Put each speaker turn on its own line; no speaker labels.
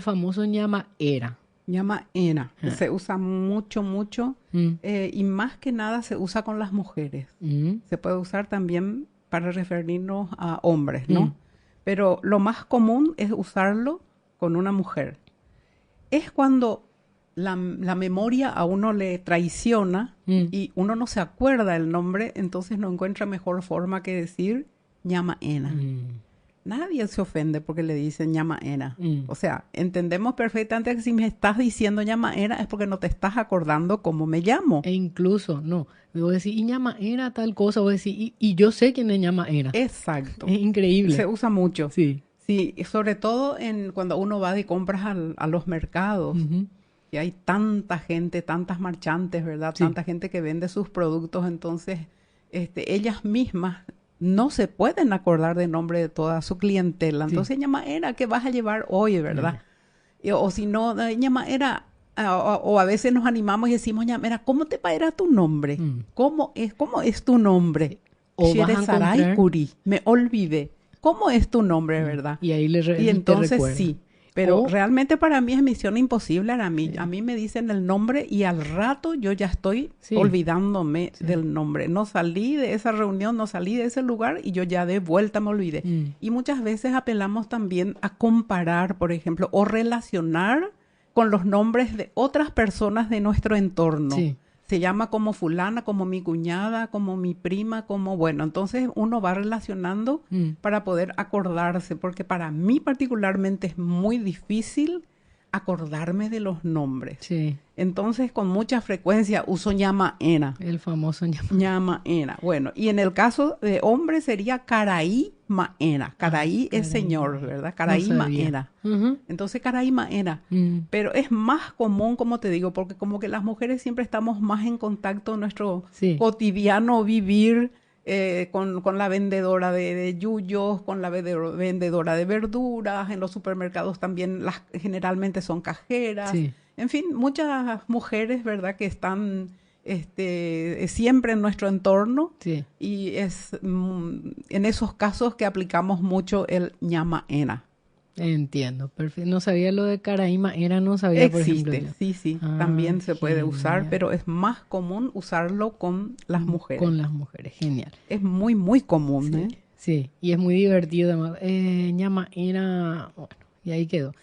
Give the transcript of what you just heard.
famoso ñamaera.
Ñamaera. Se usa mucho, mucho. Y más que nada se usa con las mujeres. Se puede usar también para referirnos a hombres, ¿no? Pero lo más común es usarlo con una mujer. Es cuando la memoria a uno le traiciona y uno no se acuerda el nombre, entonces no encuentra mejor forma que decir ñamaera. Nadie se ofende porque le dicen ñamaera. O sea, entendemos perfectamente que si me estás diciendo ñamaera es porque no te estás acordando cómo me llamo.
E incluso, no, voy a decir, y ñamaera tal cosa, voy a decir, y yo sé quién es ñamaera.
Exacto.
Es increíble.
Se usa mucho.
Sí.
Sí, sobre todo cuando uno va de compras a los mercados. Y hay tanta gente, tantas marchantes, ¿verdad?
Sí.
Tanta gente que vende sus productos, entonces ellas mismas no se pueden acordar del nombre de toda su clientela. Entonces, ñamaera, ¿qué vas a llevar hoy, verdad? O si no, ñamaera, o a veces nos animamos y decimos, ñamaera, ¿cómo te paera tu nombre? ¿Cómo es tu nombre?
O vas a encontrar...
Curi, me olvidé. ¿Cómo es tu nombre, verdad?
Y ahí
y entonces
te recuerda.
Sí. Pero realmente para mí es misión imposible. A mí me dicen el nombre y al rato yo ya estoy olvidándome del nombre. No salí de esa reunión, no salí de ese lugar y yo ya de vuelta me olvidé. Y muchas veces apelamos también a comparar, por ejemplo, o relacionar con los nombres de otras personas de nuestro entorno. Se llama como fulana, como mi cuñada, como mi prima, como... Bueno, entonces uno va relacionando para poder acordarse, porque para mí particularmente es muy difícil acordarme de los nombres. Entonces, con mucha frecuencia uso ñamaera.
El famoso
ñamaera. Bueno, y en el caso de hombre sería caraí maera. Caraí es señor, ¿verdad? Caraí maera. Entonces, caraí maera. Pero es más común, como te digo, porque como que las mujeres siempre estamos más en contacto en nuestro cotidiano vivir con la vendedora de yuyos, con la vendedora de verduras. En los supermercados también generalmente son cajeras. En fin, muchas mujeres, ¿verdad?, que están siempre en nuestro entorno. Y es en esos casos que aplicamos mucho el ñamaera.
Entiendo, perfecto. No sabía lo de caraí maera, no sabía, por ejemplo.
Sí, también se puede usar, pero es más común usarlo con las mujeres.
Con las mujeres, genial.
Es muy, muy común,
Sí, y es muy divertido además. Ñamaera, bueno, y ahí quedó.